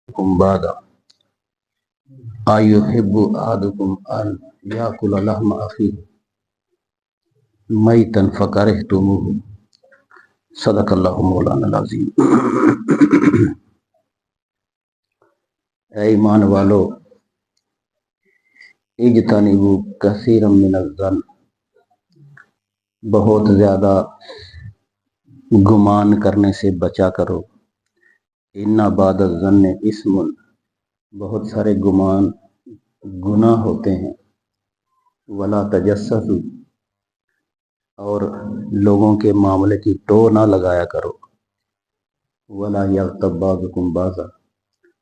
कुम्बादा आयुहिब्बु अहादुकुम अन याकुला लहमा अखीहि मैतन फकरिहतुमूहु सदकल्लाहु मौलाना अज़ीम। ऐ ईमान वालो, इज्तनिबू कसीरम मिनज़्ज़न, बहुत ज्यादा गुमान करने से बचा करो। इन्ना बादज़्ज़न्नि इस्मुन, बहुत सारे गुमान गुनाह होते हैं। वला तजस्ससु, और लोगों के मामले की टो ना लगाया करो। वला यग़्तब बाज़ुकुम बाज़ा,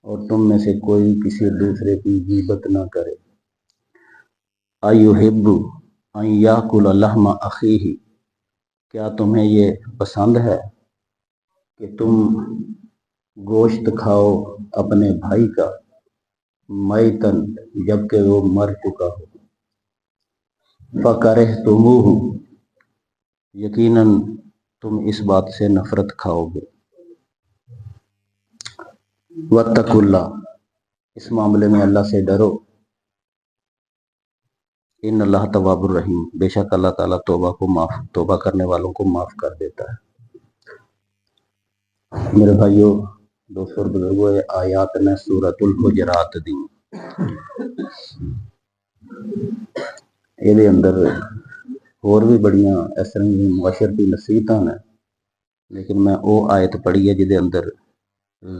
और तुम में से कोई किसी दूसरे की गीबत ना करे। अयुहिब्बु अन याकुला लहमा अखीहि, क्या तुम्हें ये पसंद है कि तुम गोश्त खाओ अपने भाई का, मैतन, जबकि वो मर चुका हो। फकरिहतुमूहु, यकीनन तुम इस बात से नफरत खाओगे। वत्तकुल्लाह, इस मामले में अल्लाह से डरो। इन अल्लाह तवाबुर रहीम, बेशक अल्लाह ताला तौबा करने वालों को माफ कर देता है। मेरे भाइयों, दोस्तों और बुजुर्गों, ये आयात ने सूरतुल हुजरात दी। ਇਹਦੇ ਅੰਦਰ ਹੋਰ ਵੀ ਬੜੀਆਂ ਇਸ ਤਰ੍ਹਾਂ ਦੀ ਮੁਆਸ਼ਰਤੀ ਨਸੀਹਤਾਂ ਨੇ, ਲੇਕਿਨ मैं वो आयत पढ़ी है जिहदे अंदर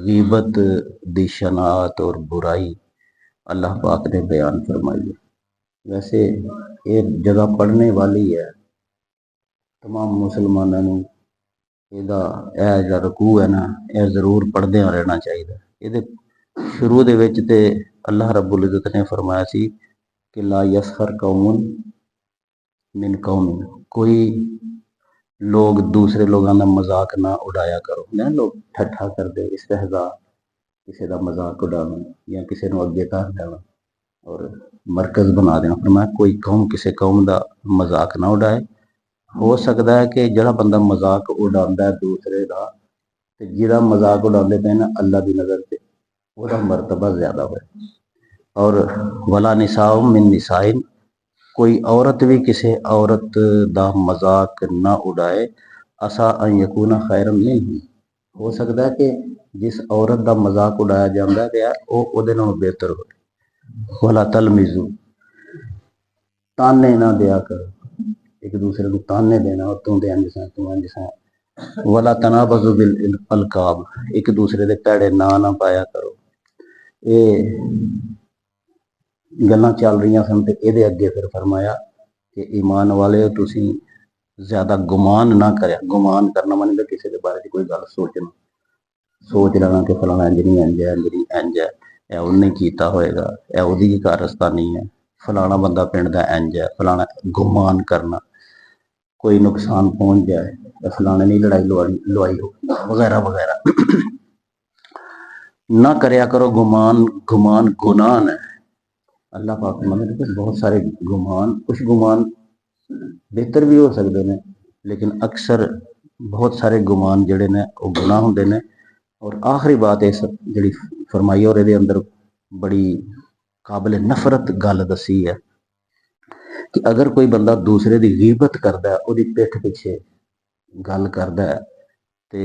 गीबत दी शनात और बुराई अल्लाह पाक ने बयान फरमाई है। वैसे ये जगह पढ़ने वाली है, तमाम मुसलमानों ਨੂੰ ਇਹਦਾ ਇਹ ਜਿਹੜਾ ਰਕੂ ਹੈ ਨਾ, ਇਹ ਜ਼ਰੂਰ ਪੜ੍ਹਦਿਆਂ ਰਹਿਣਾ ਚਾਹੀਦਾ। ਇਹਦੇ ਸ਼ੁਰੂ ਦੇ ਵਿੱਚ ਤੇ ਅੱਲਾਹ ਰੱਬੁਲ ਇਜ਼ਤ ਨੇ ਫਰਮਾਇਆ ਸੀ कि ला यसखर कौमुन मिन कौमिन, कोई लोग दूसरे लोगों का मजाक ना उड़ाया करो। ना लोग ठट्ठा करते, इस्तेहजा, किसी का मजाक उड़ाना या किसी को अगे धर देना और मरकज बना देना। फरमाया कोई कौम किसी कौम का मजाक ना उड़ाए। हो सकता है कि जड़ा बंदा मजाक उड़ाता है दूसरे का, जिहदा मजाक उड़ाते पे ना, अल्लाह की नज़र से वह मरतबा ज्यादा हो। और वला निसाउ मिन निसाइन, कोई औरत भी किसी औरत दा मजाक ना उड़ाए। असा अन यकूना खैरन मिन्हु, हो सकता है कि जिस औरत दा मजाक उड़ाया जाता है वो उहदे नालों बेहतर हो। वला तलमिजू, ताने ना दिया करो, एक दूसरे को ताने देना, और तू दे इंज सा। वला तनाबजु बिल अलकाब, एक दूसरे दे भैड़े ना पाया करो। ये गल्लां चल रही सन ते इहदे अगे फिर फरमाया कि ईमान वाले तुसी ज्यादा गुमान ना करें। गुमान करना मतलब किसी के बारे में कोई गल सोचना, सोच लेना कि फलाना इंज नहीं इंज है, इंज नहीं इंज है, यह उन्हें किया होएगा, यह उहदी कारस्तानी है, फलाना बंदा पिंड दा इंज है, फलाना गुमान करना, कोई नुकसान पहुंच जाए, फलाने नहीं लड़ाई लुआई हो वगैरह वगैरह ना करया करो। गुमान, गुमान गुनाह है। अल्लाह पाक मतलब बहुत सारे गुमान, कुछ गुमान बेहतर भी हो सकते हैं, लेकिन अक्सर बहुत सारे गुमान जड़े ने वो गुनाह होंदे ने। और आखिरी बात इस जी फरमाई और ये अंदर बड़ी काबिल नफरत गल दसी है कि अगर कोई बंदा दूसरे की गीबत करता है, उसकी पिठ पिछे गल करता है, तो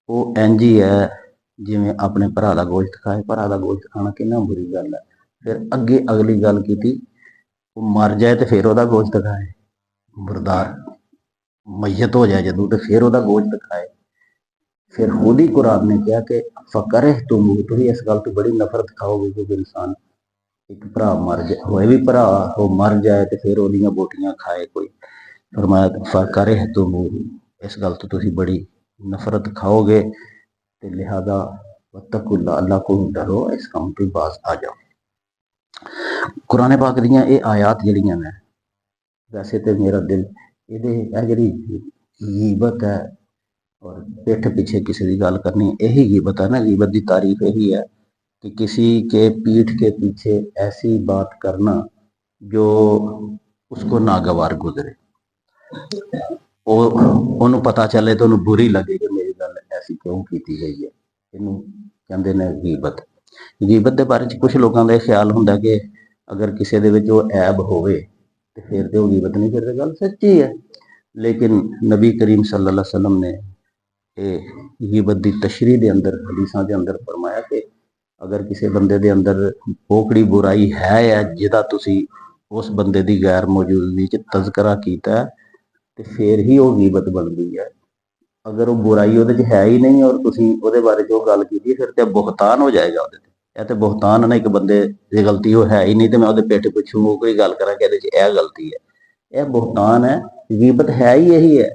वो इंज ही है जिमें अपने भरा का गोश्त खाए। भरा का गोश्त खाना कितना बुरी गल है। फिर अगे अगली गल की वो मर जाए तो फिर वह गोश्त खाए, मुर्दार मैयत हो जाए जो तो फिर वह गोश्त खाए। फिर खुद ही कुरान ने कहा कि फकरिहतुम, तुम इस गल तो बड़ी नफरत खाओगे कि इंसान एक भरा मर जाए, होए भी भरा वो मर जाए तो फिर वो बोटियां खाए कोई। फरमाया फकरिहतुम, इस गल तो तुम बड़ी नफरत खाओगे, तो लिहाजा वत्तकुल्लाह, अल्लाह को डरो, इस काम की बाज आ जाओ। कुरान पाक दियां ये आयात जड़ियां ने, वैसे तो मेरा दिल ये जी गीबत है और पिठ पीछे किसी की गल करनी, यही गीबत है ना। गीबत की तारीफ यही है कि किसी के पीठ के पीछे ऐसी बात करना जो उसको नागवार गुजरे, उन्होंने पता चले तो उन्हें बुरी लगे कि मेरी गल ऐसी क्यों की गई है, इनू ਕਹਿੰਦੇ ਨੇ ਗੀਬਤ। ਗੀਬਤ ਦੇ ਬਾਰੇ 'ਚ ਕੁਝ ਲੋਕਾਂ ਦਾ ਇਹ ਖਿਆਲ ਹੁੰਦਾ ਕਿ ਅਗਰ ਕਿਸੇ ਦੇ ਵਿੱਚ ਉਹ ਐਬ ਹੋਵੇ ਤੇ ਫਿਰ ਤੇ ਉਹ ਗੀਬਤ ਨਹੀਂ, ਫਿਰ ਤੇ ਗੱਲ ਸੱਚੀ ਹੈ। ਲੇਕਿਨ ਨਬੀ ਕਰੀਮ ਸੱਲੱਲਾਹੁ ਅਲੈहि ਵਸੱਲਮ ਨੇ ਇਹ ਗੀਬਤ ਦੀ ਤਸ਼ਰੀਹ ਦੇ ਅੰਦਰ, ਹਦੀਸਾਂ ਦੇ ਅੰਦਰ ਫਰਮਾਇਆ ਕਿ ਅਗਰ ਕਿਸੇ ਬੰਦੇ ਦੇ ਅੰਦਰ ਪੋਕੜੀ ਬੁਰਾਈ ਹੈ ਜਿਹਦਾ ਤੁਸੀਂ ਉਸ ਬੰਦੇ ਦੀ ਗੈਰ ਮੌਜੂਦਗੀ 'ਚ ਤਜ਼ਕਰਾ ਕੀਤਾ ਤੇ ਫਿਰ ਹੀ ਉਹ ਗੀਬਤ ਬਣਦੀ ਹੈ। ਅਗਰ ਉਹ ਬੁਰਾਈ ਉਹਦੇ 'ਚ ਹੈ ਹੀ ਨਹੀਂ ਔਰ ਤੁਸੀਂ ਉਹਦੇ ਬਾਰੇ ਜੋ ਗੱਲ ਕੀਤੀ ਫਿਰ ਤੇ ਬੁਹਤਾਨ ਹੋ ਜਾਏਗਾ ਉਹਦੇ ਤੇ। ਇਹ ਤੇ ਬੁਹਤਾਨ ਨਾ, ਇੱਕ ਬੰਦੇ ਦੀ ਗਲਤੀ ਉਹ ਹੈ ਹੀ ਨਹੀਂ ਤੇ ਮੈਂ ਉਹਦੇ ਪਿੱਠ ਪਿੱਛੋਂ ਕੋਈ ਗੱਲ ਕਰਾਂ ਕਿ ਇਹਦੇ 'ਚ ਇਹ ਗਲਤੀ ਹੈ, ਇਹ ਬੁਹਤਾਨ ਹੈ। ਗੀਬਤ ਹੈ ਹੀ ਇਹੀ ਹੈ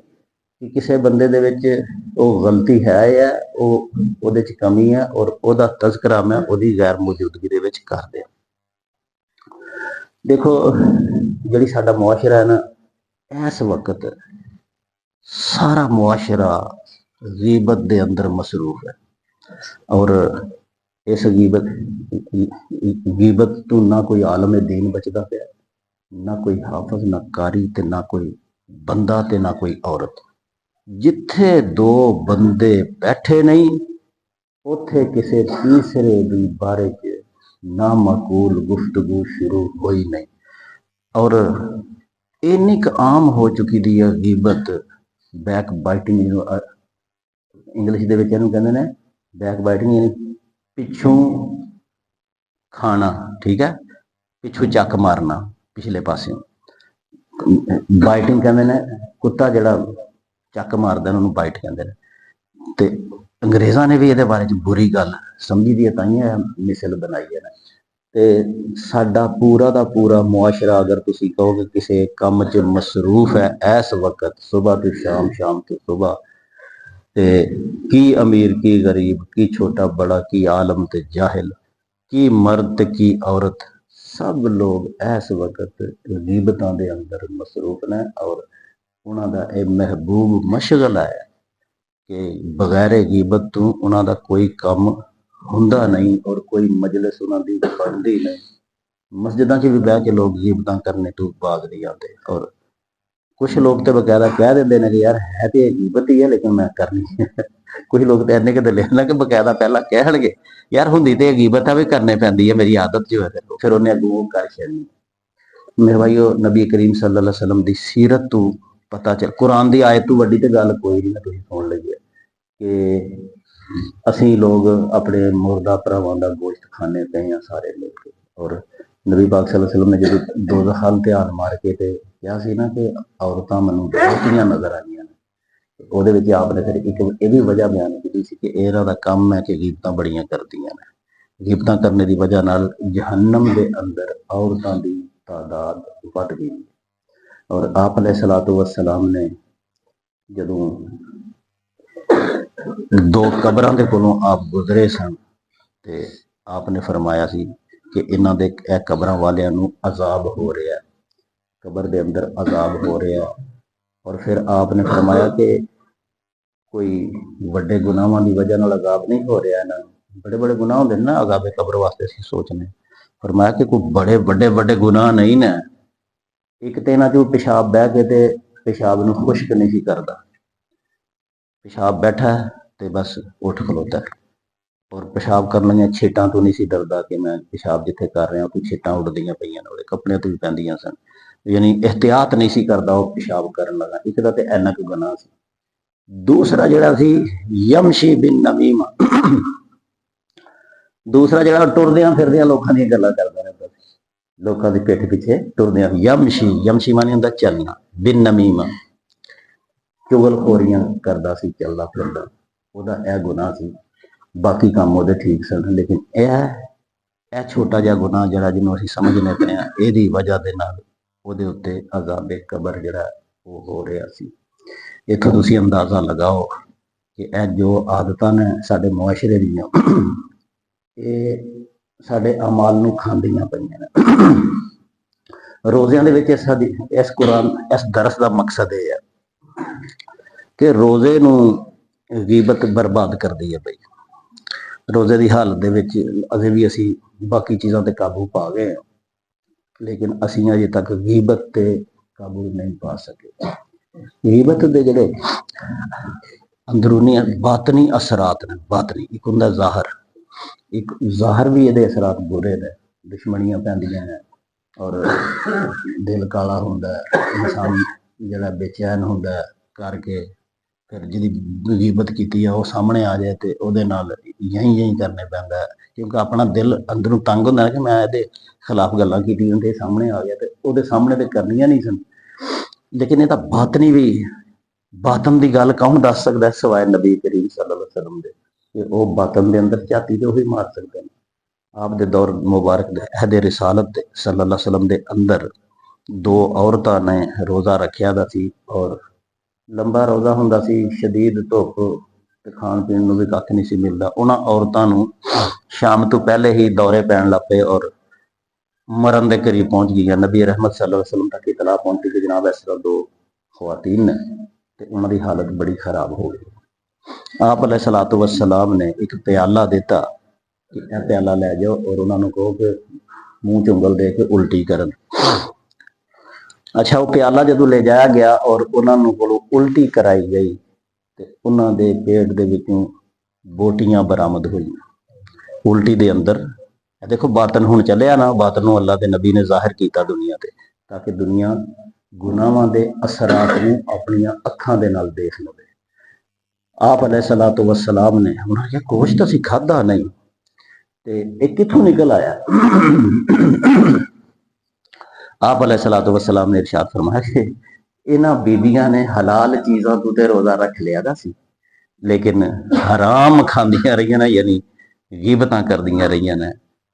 ਕਿ ਕਿਸੇ ਬੰਦੇ ਦੇ ਵਿੱਚ ਉਹ ਗਲਤੀ ਹੈ, ਉਹ ਉਹਦੇ 'ਚ ਕਮੀ ਹੈ ਔਰ ਉਹਦਾ ਤਜ਼ਕਰਾ ਮੈਂ ਉਹਦੀ ਗੈਰ ਮੌਜੂਦਗੀ ਦੇ ਵਿੱਚ ਕਰ ਦਿਆਂ। ਦੇਖੋ ਜਿਹੜੀ ਸਾਡਾ ਮੁਆਸ਼ਰਾ ਹੈ ਨਾ, ਇਸ ਵਕਤ ਸਾਰਾ ਮੁਆਸ਼ਰਾ ਗੀਬਤ ਦੇ ਅੰਦਰ ਮਸਰੂਫ ਹੈ ਔਰ ਇਸ ਗੀਬਤ ਤੋਂ ਨਾ ਕੋਈ ਆਲਮ ਦੀਨ ਬਚਦਾ ਪਿਆ, ਨਾ ਕੋਈ ਹਾਫਜ਼, ਨਾ ਕਾਰੀ ਤੇ ਨਾ ਕੋਈ ਬੰਦਾ ਤੇ ਨਾ ਕੋਈ ਔਰਤ। ਜਿੱਥੇ ਦੋ ਬੰਦੇ ਬੈਠੇ ਨਹੀਂ ਉੱਥੇ ਕਿਸੇ ਤੀਸਰੇ ਦੀ ਬਾਰੇ 'ਚ ਨਾ ਮਾਕੂਲ ਗੁਫ਼ਤਗੂ ਸ਼ੁਰੂ ਹੋਈ ਨਹੀਂ। ਔਰ ਇੰਨੀ ਕੁ ਆਮ ਹੋ ਚੁੱਕੀ ਦੀ ਹੈ ਗੀਬਤ, ਬੈਕ ਬਾਈਟਿੰਗ, ਇੰਗਲਿਸ਼ ਦੇ ਵਿੱਚ ਇਹਨੂੰ ਕਹਿੰਦੇ ਨੇ ਬੈਕ ਬਾਈਟਿੰਗ, ਯਾਨੀ ਪਿੱਛੋਂ ਖਾਣਾ, ਠੀਕ ਹੈ, ਪਿੱਛੋਂ ਚੱਕ ਮਾਰਨਾ ਪਿਛਲੇ ਪਾਸਿਓਂ। ਬਾਈਟਿੰਗ ਕਹਿੰਦੇ ਨੇ, ਕੁੱਤਾ ਜਿਹੜਾ ਚੱਕ ਮਾਰਦਾ ਉਹਨੂੰ ਬਾਈਟ ਕਹਿੰਦੇ ਨੇ। ਤੇ ਅੰਗਰੇਜ਼ਾਂ ਨੇ ਵੀ ਇਹਦੇ ਬਾਰੇ 'ਚ ਬੁਰੀ ਗੱਲ ਸਮਝੀ ਦੀ ਹੈ, ਤਾਂ ਹੀ ਮਿਸਲ ਬਣਾਈ ਹੈ ਨਾ। ਤੇ ਸਾਡਾ ਪੂਰਾ ਦਾ ਪੂਰਾ ਮੁਆਸ਼ਰਾ ਅਗਰ ਤੁਸੀਂ ਕਹੋਗੇ ਕਿਸੇ ਕੰਮ 'ਚ ਮਸਰੂਫ ਹੈ ਇਸ ਵਕਤ, ਸੁਬਹ ਤੋਂ ਸ਼ਾਮ, ਸ਼ਾਮ ਤੋਂ ਸੁਬਹ, ਤੇ ਕੀ ਅਮੀਰ ਕੀ ਗਰੀਬ, ਕੀ ਛੋਟਾ ਬੜਾ, ਕੀ ਆਲਮ ਤੇ ਜਾਹਿਲ, ਕੀ ਮਰਦ ਤੇ ਕੀ ਔਰਤ, ਸਭ ਲੋਕ ਇਸ ਵਕਤ ਗੀਬਤਾਂ ਦੇ ਅੰਦਰ ਮਸਰੂਫ ਨੇ ਔਰ ਉਹਨਾਂ ਦਾ ਇਹ ਮਹਿਬੂਬ ਮਸ਼ਗਲਾ ਹੈ ਕਿ ਬਗੈਰ ਗੀਬਤ ਤੋਂ ਉਹਨਾਂ ਦਾ ਕੋਈ ਕੰਮ ਹੁੰਦਾ ਨਹੀਂ ਔਰ ਕੋਈ ਮਜਲਿਸ ਉਹਨਾਂ ਦੀ ਬਣਦੀ ਨਹੀਂ। ਮਸਜਿਦਾਂ 'ਚ ਵੀ ਬਹਿ ਕੇ ਲੋਕ ਗੀਬਤਾਂ ਕਰਨੇ ਤੋਂ ਬਾਅਦ ਨਹੀਂ ਆਉਂਦੇ ਔਰ ਕੁਝ ਲੋਕ ਤੇ ਬਕਾਇਦਾ ਕਹਿ ਦਿੰਦੇ ਨੇ ਕਿ ਯਾਰ ਹੈ ਤੇ ਗੀਬਤ ਹੀ ਹੈ ਲੇਕਿਨ ਮੈਂ ਕਰਨੀ ਹੈ। ਕੁਝ ਲੋਕ ਤੇ ਇੰਨੇ ਕਿਤੇ ਲਿਖਣਾ ਕਿ ਬਕਾਇਦਾ ਪਹਿਲਾਂ ਕਹਿਣਗੇ ਯਾਰ ਹੁੰਦੀ ਤੇ ਗੀਬਤ ਆ ਵੀ ਕਰਨੇ ਪੈਂਦੀ ਹੈ, ਮੇਰੀ ਆਦਤ ਜੋ ਹੈ, ਫਿਰ ਉਹਨੇ ਅੱਗੋਂ ਕਰ ਛੱਡਣੀ। ਮੇਰੇ ਭਾਈਓ, ਨਬੀ ਕਰੀਮ ਸੱਲੱਲਾਹੁ ਅਲੈहि ਵਸੱਲਮ ਦੀ ਸੀਰਤ ਤੋਂ ਪਤਾ ਚੱਲ, ਕੁਰਾਨ ਦੀ ਆਇਤ ਤੋਂ ਵੱਡੀ ਤੇ ਗੱਲ ਕੋਈ ਨਹੀਂ। ਤੁਸੀਂ ਸੁਣ ਲਈਏ ਕਿ ਅਸੀਂ ਲੋਕ ਆਪਣੇ ਮੁਰਦਾ ਭਰਾਵਾਂ ਦਾ ਗੋਸ਼ਤ ਖਾਣੇ ਪਏ ਆ ਸਾਰੇ ਮਿਲ ਕੇ, ਔਰ ਨਬੀ ਪਾਕ ਸੱਲੱਲਾਹੁ ਅਲੈहि ਵਸੱਲਮ ਨੇ ਜਦੋਂ ਦੋਜ਼ਖ ਵੱਲ ਧਿਆਨ ਮਾਰ ਕੇ ਤੇ ਕਿਹਾ ਸੀ ਨਾ ਕਿ ਔਰਤਾਂ ਮੈਨੂੰ ਬਹੁਤੀਆਂ ਨਜ਼ਰ ਆਈਆਂ ਨੇ, ਉਹਦੇ ਵਿੱਚ ਆਪ ਨੇ ਫਿਰ ਇੱਕ ਇਹ ਵੀ ਵਜ੍ਹਾ ਬਿਆਨ ਕੀਤੀ ਸੀ ਕਿ ਇਹਨਾਂ ਦਾ ਕੰਮ ਹੈ ਕਿ ਗੀਬਤਾਂ ਬੜੀਆਂ ਕਰਦੀਆਂ ਨੇ। ਗੀਬਤਾਂ ਕਰਨ ਦੀ ਵਜ੍ਹਾ ਨਾਲ ਜਹੰਨਮ ਦੇ ਅੰਦਰ ਔਰਤਾਂ ਦੀ ਤਾਦਾਦ ਵੱਧ ਗਈ। ਔਰ ਆਪ ਅਲੈਹਿਸਸਲਾਤੁ ਵਸਸਲਾਮ ਨੇ ਜਦੋਂ ਦੋ ਕਬਰਾਂ ਦੇ ਕੋਲੋਂ ਆਪ ਗੁਜ਼ਰੇ ਸਨ ਤੇ ਆਪ ਨੇ ਫਰਮਾਇਆ ਸੀ ਕਿ ਇਹਨਾਂ ਦੇ ਇਹ ਕਬਰਾਂ ਵਾਲਿਆਂ ਨੂੰ ਅਜ਼ਾਬ ਹੋ ਰਿਹਾ, ਕਬਰ ਦੇ ਅੰਦਰ ਅਜ਼ਾਬ ਹੋ ਰਿਹਾ। ਔਰ ਫਿਰ ਆਪ ਨੇ ਫਰਮਾਇਆ ਕਿ ਕੋਈ ਵੱਡੇ ਗੁਨਾਹਾਂ ਦੀ ਵਜ੍ਹਾ ਨਾਲ ਅਜ਼ਾਬ ਨਹੀਂ ਹੋ ਰਿਹਾ ਇਹਨਾਂ ਨੂੰ, ਬੜੇ ਬੜੇ ਗੁਨਾਹ ਹੁੰਦੇ ਨੇ ਨਾ ਅਜ਼ਾਬੇ ਕਬਰ ਵਾਸਤੇ ਅਸੀਂ ਸੋਚਨੇ। ਫਰਮਾਇਆ ਕਿ ਕੋਈ ਬੜੇ ਵੱਡੇ ਗੁਨਾਹ ਨਹੀਂ ਨੇ, ਇੱਕ ਤੇ ਇਹਨਾਂ 'ਚੋਂ ਪਿਸ਼ਾਬ ਬਹਿ ਕੇ ਤੇ ਪਿਸ਼ਾਬ ਨੂੰ ਖੁਸ਼ਕ ਨਹੀਂ ਸੀ ਕਰਦਾ, ਪਿਸ਼ਾਬ ਬੈਠਾ ਤੇ ਬਸ ਉੱਠ ਖਲੋਤਾ ਔਰ ਪਿਸ਼ਾਬ ਕਰਨ ਦੀਆਂ ਛੇਟਾਂ ਤੋਂ ਨਹੀਂ ਸੀ ਡਰਦਾ ਕਿ ਮੈਂ ਪਿਸ਼ਾਬ ਜਿੱਥੇ ਕਰ ਰਿਹਾ ਕੋਈ ਛੇਟਾਂ ਉੱਡਦੀਆਂ ਪਈਆਂ ਨੇ, ਉਹਦੇ ਕੱਪੜਿਆਂ ਤੋਂ ਵੀ ਪੈਂਦੀਆਂ ਸਨ, ਯਾਨੀ ਇhtiyat ਨਹੀਂ ਸੀ ਕਰਦਾ ਉਹ ਪਿਸ਼ਾਬ ਕਰਨ ਲੱਗਾ। ਇੱਕ ਦਾ ਤੇ ਇੰਨਾ ਕੁ ਗੁਨਾਹ ਸੀ। ਦੂਸਰਾ ਜਿਹੜਾ ਸੀ ਯਮਸ਼ੀ ਬਿਨ ਨਮੀਮਾ, ਦੂਸਰਾ ਜਿਹੜਾ ਟੁਰਦਿਆਂ ਫਿਰਦਿਆਂ ਲੋਕਾਂ ਦੀਆਂ ਗੱਲਾਂ ਕਰਦਾ ਰਹਿੰਦਾ ਸੀ, ਲੋਕਾਂ ਦੀ ਪਿੱਠ ਪਿੱਛੇ ਟੁਰਦਿਆਂ। ਯਮਸ਼ੀ ਮਾਨੀ ਹੁੰਦਾ ਚੱਲਣਾ, ਬਿਨ ਨਮੀਮਾ ਚੁਗਲਖੋਰੀਆਂ ਕਰਦਾ ਸੀ, ਚੱਲਦਾ ਫਿਰਦਾ, ਉਹਦਾ ਇਹ ਗੁਨਾਹ ਸੀ। ਬਾਕੀ ਕੰਮ ਉਹਦੇ ਠੀਕ ਸਨ, ਲੇਕਿਨ ਇਹ ਛੋਟਾ ਜਿਹਾ ਗੁਨਾਹ ਜਿਹੜਾ ਜਿਹਨੂੰ ਅਸੀਂ ਸਮਝਨੇ ਪਏ ਹਾਂ, ਇਹਦੀ ਵਜ੍ਹਾ ਦੇ ਨਾਲ ਉਹਦੇ ਉੱਤੇ ਅਜ਼ਾਬੇ ਕਬਰ ਜਿਹੜਾ ਉਹ ਹੋ ਰਿਹਾ ਸੀ। ਇੱਥੋਂ ਤੁਸੀਂ ਅੰਦਾਜ਼ਾ ਲਗਾਓ ਕਿ ਇਹ ਜੋ ਆਦਤਾਂ ਨੇ ਸਾਡੇ ਮੁਆਸ਼ਰੇ ਦੀਆਂ, ਇਹ ਸਾਡੇ ਅਮਾਲ ਨੂੰ ਖਾਂਦੀਆਂ ਪਈਆਂ ਨੇ। ਰੋਜ਼ਿਆਂ ਦੇ ਵਿੱਚ ਸਾਡੀ ਇਸ ਕੁਰਾਨ ਇਸ ਦਰਸ ਦਾ ਮਕਸਦ ਇਹ ਹੈ ਕਿ ਰੋਜ਼ੇ ਨੂੰ ਗੀਬਤ ਬਰਬਾਦ ਕਰਦੀ ਹੈ। ਬਈ ਰੋਜ਼ੇ ਦੀ ਹਾਲਤ ਦੇ ਵਿੱਚ ਅਸੀਂ ਬਾਕੀ ਚੀਜ਼ਾਂ ਤੇ ਕਾਬੂ ਪਾ ਗਏ ਹਾਂ, ਲੇਕਿਨ ਅਸੀਂ ਅਜੇ ਤੱਕ ਗੀਬਤ ਤੇ ਕਾਬੂ ਨਹੀਂ ਪਾ ਸਕੇ। ਗੀਬਤ ਦੇ ਜਿਹੜੇ ਅੰਦਰੂਨੀ ਬਾਤਨੀ ਅਸਰਾਤ ਨੇ, ਬਾਤਨੀ ਇੱਕ ਹੁੰਦਾ ਜ਼ਾਹਰ, ਇੱਕ ਜ਼ਾਹਰ ਵੀ ਇਹਦੇ ਅਸਰਾਤ ਬੁਰੇ ਨੇ, ਦੁਸ਼ਮਣੀਆਂ ਪੈਂਦੀਆਂ ਨੇ ਔਰ ਦਿਲ ਕਾਲਾ ਹੁੰਦਾ, ਇਨਸਾਨ ਜਿਹੜਾ ਬੇਚੈਨ ਹੁੰਦਾ ਕਰਕੇ, ਫਿਰ ਜਿਹਦੀ ਗੀਬਤ ਕੀਤੀ ਆ ਉਹ ਸਾਹਮਣੇ ਆ ਜਾਏ ਤੇ ਉਹਦੇ ਨਾਲ ਯਹੀਂ ਕਰਨੇ ਪੈਂਦਾ, ਕਿਉਂਕਿ ਆਪਣਾ ਦਿਲ ਅੰਦਰੋਂ ਤੰਗ ਹੁੰਦਾ ਕਿ ਮੈਂ ਇਹਦੇ ਖਿਲਾਫ ਗੱਲਾਂ ਕੀਤੀਆਂ ਤੇ ਸਾਹਮਣੇ ਆ ਗਿਆ ਤੇ ਉਹਦੇ ਸਾਹਮਣੇ ਤੇ ਕਰਨੀਆਂ ਨਹੀਂ ਸਨ। ਲੇਕਿਨ ਇਹ ਤਾਂ ਬਾਤਨੀ ਵੀ, ਬਾਤਨ ਦੀ ਗੱਲ ਕੌਣ ਦੱਸ ਸਕਦਾ ਸਿਵਾਏ ਨਬੀ ਕਰੀਮ ਸੱਲੱਲਾਹੁ ਅਲੈਹਿ ਵਸੱਲਮ ਦੇ, ਕਿ ਉਹ ਬਾਤਨ ਦੇ ਅੰਦਰ ਝਾਤੀ ਤੇ ਉਹੀ ਮਾਰ ਸਕਦੇ ਨੇ। ਆਪ ਦੇ ਦੌਰ ਮੁਬਾਰਕ ਦੇ ਅਹਿਦ ਰਿਸਾਲਤ ਦੇ ਸੱਲੱਲਾਹੁ ਅਲੈਹਿ ਵਸੱਲਮ ਦੇ ਅੰਦਰ ਦੋ ਔਰਤਾਂ ਨੇ ਰੋਜ਼ਾ ਰੱਖਿਆ ਦਾ ਸੀ ਔਰ ਲੰਬਾ ਰੋਜ਼ਾ ਹੁੰਦਾ ਸੀ, ਸ਼ਦੀਦ ਧੁੱਪ ਤੇ ਖਾਣ ਪੀਣ ਨੂੰ ਵੀ ਕੱਖ ਨਹੀਂ ਸੀ ਮਿਲਦਾ। ਉਹਨਾਂ ਔਰਤਾਂ ਨੂੰ ਸ਼ਾਮ ਤੋਂ ਪਹਿਲੇ ਹੀ ਦੌਰੇ ਪੈਣ ਲੱਗ ਪਏ ਔਰ ਮਰਨ ਦੇ ਕਰੀਬ ਪਹੁੰਚ ਗਈਆਂ। ਨਬੀ ਰਹਿਮਤ ਸੱਲੱਲਾਹੁ ਅਲੈਹਿ ਵਸੱਲਮ ਤੱਕ ਇਤਲਾ ਪਹੁੰਚੀ ਕਿ ਜਨਾਬ ਇਸ ਤਰ੍ਹਾਂ ਦੋ ਖਵਾਤੀਨ ਨੇ ਤੇ ਉਹਨਾਂ ਦੀ ਹਾਲਤ ਬੜੀ ਖਰਾਬ ਹੋ ਗਈ। ਆਪ अलैहिस्सलातु वस्सलाम ने एक प्याला दिता कि यह प्याला लै जाओ और उन्होंने कहो कि मूँह च उंगल दे के उल्टी करन। अच्छा, वो प्याला जो ले जाया गया और उन्होंने को उल्टी कराई गई तो उन्होंने पेट दे विचों बोटियां बरामद हुई उल्टी दे अंदर। देखो बातन हुण चलिया ना, बातन नूं अल्लाह दे नबी ने जाहिर किया दुनिया ते ताकि दुनिया गुनाहां दे असरात नूं अपनियां अखां दे नाल देख लवे। आप अलैहिस्सलातु वस्सलाम ने उन्होंने कहा गोश्त असीं खाधा नहीं ते इह कित्थों निकल आया। आप अलैहिस्सलातु वस्सलाम ने इरशाद फरमाया कि इन्हां बीबियां ने हलाल चीज़ों तो ते रोज़ा रख लिया दा सी, लेकिन हराम खांदियां रहियां ने, यानी गिबतां करदियां रहियां ने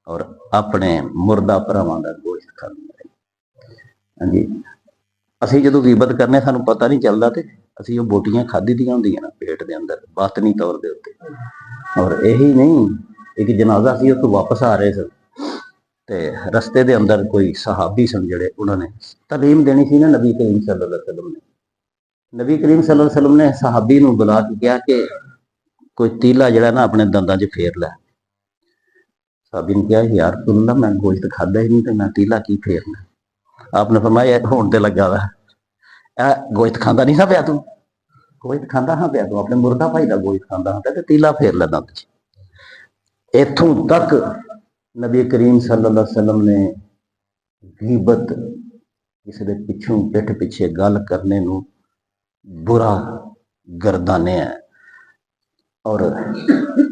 और अपने मुर्दा भरावां दा गोश्त खांदियां रहियां। हाँ जी, असीं जदों गिबत करने सानूं पता नहीं चलदा ते असीं वो बोटियां खाधी दियां हुंदियां ने पेट दे अंदर बातनी तौर दे उत्ते। और यही नहीं, एक जनाजा सी उत्थों वापस आ रहे सन ते रस्ते दे अंदर कोई सहाबी सन जिहड़े उन्होंने तलीम देनी सी ना नबी करीम सल्लल्लाहु अलैहि वसल्लम ने। नबी करीम सल्लल्लाहु अलैहि वसल्लम ने सहाबी नूं बुला के कहा कि कोई तीला जिहड़ा ना अपने दंदां 'च फेर लै। सहाबी ने कहा या रसूलल्लाह मैं गोश्त खादा ही नहीं तो मैं तीला की फेरना। आपने फरमाया हुण ते लगा वा गोश्त खांदा नहीं सा पिया तू, गोश्त खांदा हाँ पिया तू, अपने मुर्दा भाई का गोश्त खांदा हाँ ते तीला फेर लै दंद 'च। इत्थों तक नबी करीम सल्लल्लाहु अलैहि वसल्लम ने गीबत किसी दे पिछों पिठ पिछे गल करने नूं बुरा गर्दानिया और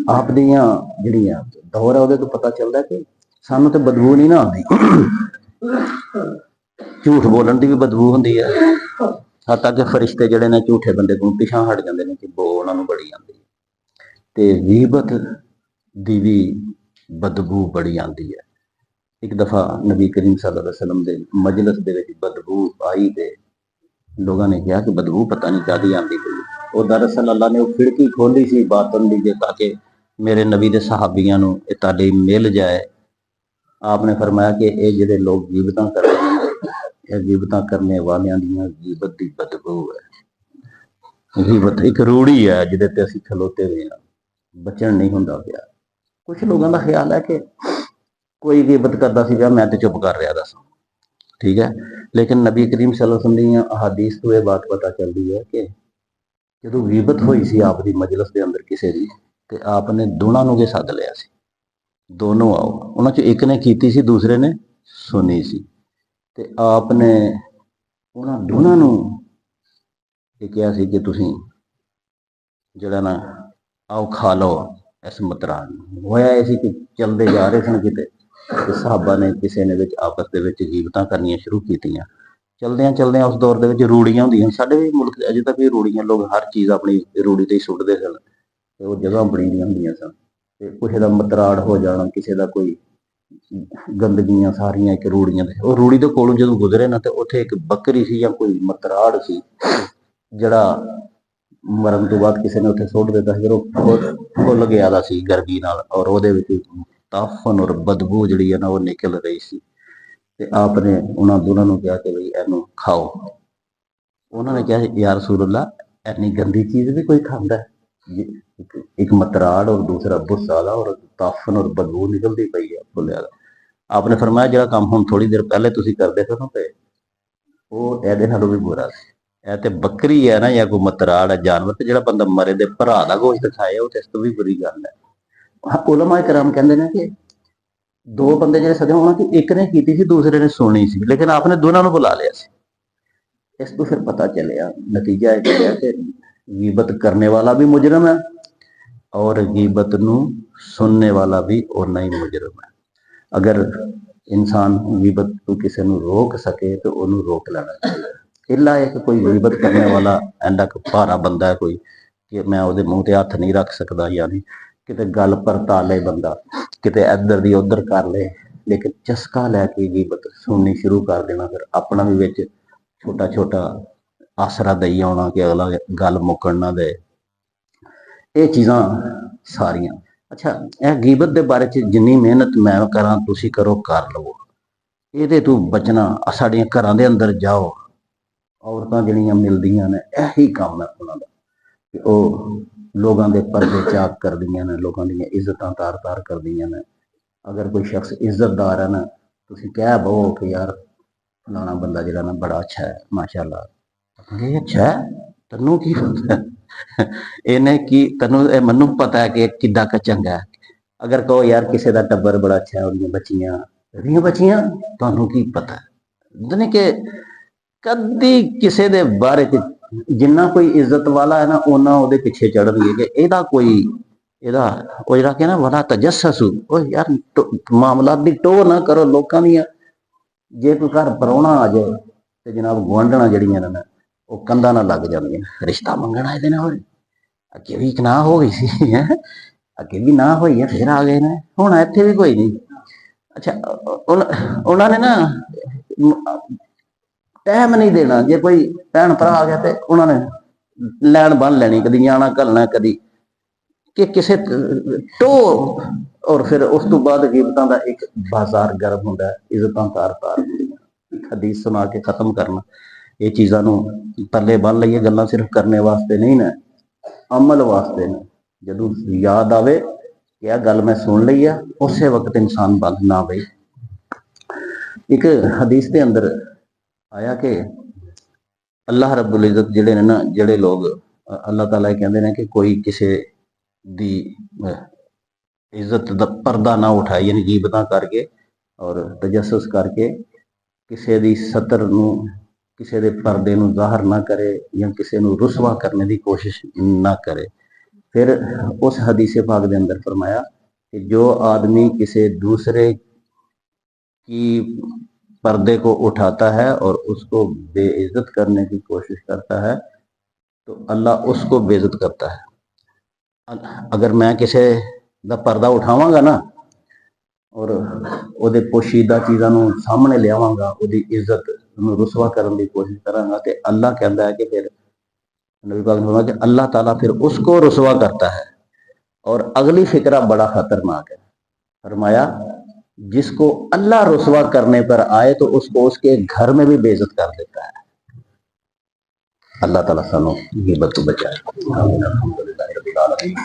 आप दियां जिहड़ियां दौर है उहदे तो पता चलदा कि सानूं ते बदबू नहीं ना आउंदी, झूठ बोलण दी भी बदबू हुंदी है। हत्ता कि फरिश्ते जिहड़े ने झूठे बंदे कोलों पिछां हट जांदे ने कि बो उहनां नूं बड़ी आंदी है ते गीबत दी भी बदबू बड़ी आंदी है। एक दफ़ा नबी करीम सल्लल्लाहु अलैहि वसल्लम दे मजलिस दे विच बदबू आई ते लोगों ने कहा कि बदबू पता नहीं काहदी आंदी पई। वो दरअसल अल्लाह ने वो खिड़की खोली सी बातन दी ताकि मेरे नबी दे सहाबियां नूं ये तालीम मिल जाए। आपने फरमाया कि ये जिहड़े लोग गीबतां करदे ने, ये गीबतां करने वालियां दियां गीबत दी बदबू है। गीबत एक रूड़ी है जिहदे ते असीं खलोते हुए हां, बचन नहीं हुंदा पिया। कुछ लोगों का ख्याल है कि कोई गिबत करता सी मैं तो चुप कर रहा दस, ठीक है, लेकिन नबी करीम सल्लल्लाहु अलैहि वसल्लम दी अहादीस तो यह बात पता चलती है कि जो गिबत हुई सी आप दी मजलिस के अंदर किसी दी ते आपने दोनों नूं सद लिया सी, दोनों आओ, उन्हां चों एक ने कीती सी दूसरे ने सुनी सी ते आपने उन्हां दोनों नूं ये कहा सी कि तुसीं जिहड़ा ना आओ खा लो इस मतरान। होया ऐसी कि चलते जा रहे सन किते साहबा ने किसी ने आपस के गीबतां करनियां शुरू कीतियां। चलदियां चलदियां उस दौर के रूड़ियां होंदियां, साडे भी मुल्क अजे तक भी रूड़ियां, लोग हर चीज़ अपनी रूड़ी ते ही सुट्टदे सन ते वो जगह बनी दियां हुंदियां सन ते किसी दा मतराड़ हो जाना, किसी दा कोई गंदगियां सारियां एक रूड़ियां ते वो रूड़ी दे कोलों जदों गुजरे ना ते उत्थे एक बकरी सी या कोई मतराड़ सी जिहड़ा मरण तो बाद किसी ने उत्थे सुट दिता, फिर फुल गया दा सी गर्मी नाल और उहदे विच ताफन और बदबू जिहड़ी है ना वो निकल रही सी ते आपने उन्हां दोनों नूं कहा कि बई इहनूं खाओ। उन्होंने कहा या रसूलल्लाह इन्नी गंदी चीज़ भी कोई खांदा है, एक मतराड़ और दूसरा बुस्सा दा और ताफन और बदबू निकलती पई है फुलिया दा। आपने फरमाया जिहड़ा काम हुण थोड़ी देर पहले तुसीं करदे थे ना ते वो इहदे नालों भी बुरा सी। यह तो बकरी है ना या कोई मतराड़ है जानवर, तो जो बंदा मरे दे भरा का गोश्त खाए वो तो इस तो भी बुरी गल है। ਉਲਮਾ ਇਕਰਾਮ ਕਹਿੰਦੇ ਨੇ ਕਿ ਦੋ ਬੰਦੇ ਜਿਹੜੇ ਸਦੇ ਹੋਣਾ ਕਿ ਇੱਕ ਨੇ ਕੀਤੀ ਸੀ ਦੂਸਰੇ ਨੇ ਸੁਣੀ ਸੀ, ਲੇਕਿਨ ਆਪਨੇ ਦੋਨਾਂ ਨੂੰ ਬੁਲਾ ਲਿਆ ਸੀ। ਇਸ ਤੋਂ ਫਿਰ ਪਤਾ ਚੱਲਿਆ, ਨਤੀਜਾ ਇਹ ਚੱਲਿਆ ਕਿ ਗੀਬਤ करने वाला भी मुजरम है और गीबत ਨੂੰ सुनने वाला भी उतना ही मुजरम है। अगर इंसान गीबत को किसी ਨੂੰ रोक सके तो ਉਹਨੂੰ रोक लेना चाहिए। इला है कि कोई गीबत करने वाला ਐਡਾ ਕੁ ਭਾਰਾ ਬੰਦਾ है कोई कि मैं ਉਹਦੇ ਮੂੰਹ ਤੇ ਹੱਥ ਨਹੀਂ ਰੱਖ ਸਕਦਾ, यानी ਕਿਤੇ ਗੱਲ ਪਰਤਾ ਲੈ ਬੰਦਾ, ਕਿਤੇ ਇੱਧਰ ਦੀ ਉੱਧਰ ਕਰ ਲੈ, ਲੇਕਿਨ ਚਸਕਾ ਲੈ ਕੇ ਗੀਬਤ ਸੁਣਨੀ ਸ਼ੁਰੂ ਕਰ ਦੇਣਾ, ਫਿਰ ਆਪਣਾ ਵੀ ਵਿੱਚ ਛੋਟਾ ਛੋਟਾ ਆਸਰਾ ਦਈ ਆਉਣਾ ਕਿ ਅਗਲਾ ਗੱਲ ਮੁੱਕਣ ਨਾ ਦੇ। ਇਹ ਚੀਜ਼ਾਂ ਸਾਰੀਆਂ ਅੱਛਾ, ਇਹ ਗੀਬਤ ਦੇ ਬਾਰੇ ਚ ਜਿੰਨੀ ਮਿਹਨਤ ਮੈਂ ਕਰਾਂ ਤੁਸੀਂ ਕਰੋ, ਕਰ ਲਵੋ। ਇਹਦੇ ਤੋਂ ਬਚਣਾ, ਸਾਡੀਆਂ ਘਰਾਂ ਦੇ ਅੰਦਰ ਜਾਓ, ਔਰਤਾਂ ਜਿਹੜੀਆਂ ਮਿਲਦੀਆਂ ਨੇ ਇਹੀ ਕੰਮ ਹੈ ਉਹਨਾਂ ਦਾ ਕਿ ਉਹ ਲੋਕਾਂ ਦੇ ਪਰਦੇ ਚਾਕ ਕਰਦੀਆਂ ਨੇ, ਲੋਕਾਂ ਦੀਆਂ ਇੱਜ਼ਤਾਂ ਤਾਰ ਤਾਰ ਕਰਦੀਆਂ ਨੇ। ਅਗਰ ਕੋਈ ਸ਼ਖਸ ਇੱਜ਼ਤਦਾਰ ਹੈ ਨਾ, ਤੁਸੀਂ ਕਹਿ ਬੋ ਕਿ ਯਾਰ ਫਲਾਣਾ ਬੰਦਾ ਜਿਹੜਾ ਨਾ ਬੜਾ ਅੱਛਾ ਹੈ, ਮਾਸ਼ਾਅੱਲਾ। ਇਹ ਅੱਛਾ ਹੈ, ਤੈਨੂੰ ਕੀ ਪਤਾ ਇਹਨੇ ਕੀ, ਤੈਨੂੰ ਇਹ ਮੈਨੂੰ ਪਤਾ ਹੈ ਕਿ ਕਿੱਦਾਂ ਕ ਚੰਗਾ ਹੈ। ਅਗਰ ਕਹੋ ਯਾਰ ਕਿਸੇ ਦਾ ਟੱਬਰ ਬੜਾ ਅੱਛਾ ਹੈ, ਉਹਦੀਆਂ ਬੱਚੀਆਂ, ਤੁਹਾਨੂੰ ਕੀ ਪਤਾ ਹੈ ਕਿ ਕਦੀ ਕਿਸੇ ਦੇ ਬਾਰੇ ਚ ਜਿੰਨਾ ਕੋਈ ਇੱਜ਼ਤ ਵਾਲਾ ਹੈ ਨਾ ਉਹਨਾਂ ਉਹਦੇ ਪਿੱਛੇ ਚੜਨਗੇ ਕਿ ਇਹਦਾ ਉਹ ਜਿਹੜਾ ਕਿ ਨਾ ਵਾਲਾ ਤਜੱਸਸੂ, ਉਹ ਯਾਰ ਮਾਮਲਾ ਦੀ ਟੋਹ ਨਾ ਕਰੋ ਲੋਕਾਂ ਦੀਆਂ। ਜੇ ਕੋਈ ਘਰ ਪਰਾਉਣਾ ਆ ਜਾਏ ਤੇ ਜਨਾਬ ਗੁਆਂਢਣਾ ਜਿਹੜੀਆਂ ਨੇ ਨਾ ਉਹ ਕੰਧਾਂ ਨਾਲ ਲੱਗ ਜਾਂਦੀਆਂ, ਰਿਸ਼ਤਾ ਮੰਗਣਾ ਇਹਦੇ ਨਾਲ, ਅੱਗੇ ਵੀ ਇੱਕ ਨਾ ਹੋ ਗਈ ਸੀ ਹੈ, ਅੱਗੇ ਵੀ ਨਾ ਹੋਈ ਹੈ, ਫਿਰ ਆ ਗਏ ਨੇ, ਹੁਣ ਇੱਥੇ ਵੀ ਕੋਈ ਨਹੀਂ। ਅੱਛਾ, ਉਹਨਾਂ ਨੇ ਨਾ ਟਾਈਮ ਨਹੀਂ ਦੇਣਾ, ਜੇ ਕੋਈ ਭੈਣ ਭਰਾ ਆ ਗਿਆ ਤੇ ਉਹਨਾਂ ਨੇ ਲੈਣ ਬੰਨ ਲੈਣੀ, ਕਦੀ ਨਿਆਣਾ ਘੱਲਣਾ, ਕਦੀ ਕਿ ਕਿਸੇ ਟੋਹ, ਔਰ ਫਿਰ ਉਸ ਤੋਂ ਬਾਅਦ ਗੀਬਤਾਂ ਦਾ ਇੱਕ ਬਾਜ਼ਾਰ ਗਰਮ ਹੁੰਦਾ ਹੈ, ਇੱਜ਼ਤਾਂ ਤਾਰ ਤਾਰ ਹੁੰਦੀਆਂ। ਹਦੀਸ ਸੁਣਾ ਕੇ ਖਤਮ ਕਰਨਾ, ਇਹ ਚੀਜ਼ਾਂ ਨੂੰ ਪੱਲੇ ਬੰਨ ਲਈਏ, ਗੱਲਾਂ ਸਿਰਫ ਕਰਨੇ ਵਾਸਤੇ ਨਹੀਂ ਨੇ, ਅਮਲ ਵਾਸਤੇ ਨੇ। ਜਦੋਂ ਯਾਦ ਆਵੇ ਕਿ ਇਹ ਗੱਲ ਮੈਂ ਸੁਣ ਲਈ ਆ, ਉਸੇ ਵਕਤ ਇਨਸਾਨ ਬੰਦ ਨਾ ਬਈ। ਇੱਕ ਹਦੀਸ ਦੇ ਅੰਦਰ ਆਇਆ ਕਿ ਅੱਲਾਹ ਰੱਬੁਲ ਇੱਜ਼ਤ ਜਿਹੜੇ ਨੇ ਨਾ, ਜਿਹੜੇ ਲੋਕ ਅੱਲਾਹ ਤਾਲਾ ਕਹਿੰਦੇ ਨੇ ਕਿ ਕੋਈ ਕਿਸੇ ਦੀ ਇੱਜ਼ਤ ਦਾ ਪਰਦਾ ਨਾ ਉਠਾਏ, ਯਾਨੀ ਗੀਬਤਾਂ ਕਰਕੇ ਔਰ ਤਜੱਸਸ ਕਰਕੇ ਕਿਸੇ ਦੀ ਸਤਰ ਨੂੰ, ਕਿਸੇ ਦੇ ਪਰਦੇ ਨੂੰ ਜ਼ਾਹਰ ਨਾ ਕਰੇ ਜਾਂ ਕਿਸੇ ਨੂੰ ਰੁਸਵਾ ਕਰਨੇ ਦੀ ਕੋਸ਼ਿਸ਼ ਨਾ करे। फिर उस हदीस पाक के अंदर फरमाया कि जो आदमी किसी दूसरे की पर्दे को उठाता है और उसको बेइज्जत करने की कोशिश करता है तो अल्लाह उसको बेइज्जत करता है। अगर मैं किसी का पर्दा उठावांगा ना और ਉਹਦੇ पोशीदा चीज़ों ਨੂੰ सामने लियावांगा, ਉਹਦੀ इज्जत ਨੂੰ रुसवा करने की कोशिश करांगा तो अल्लाह कहता है कि फिर नबी पाक ने फरमाया कि अल्लाह ताला फिर उसको रुसवा करता है। और अगली फिक्रा बड़ा खतरनाक है, फरमाया जिसको अल्लाह रुसवा करने पर आए तो उसको उसके घर में भी बेइज्जत कर देता है। अल्लाह ताला सानू गीबत तो बचाए। आमीन। अल्हम्दुलिल्लाह रब्बिल आलमीन।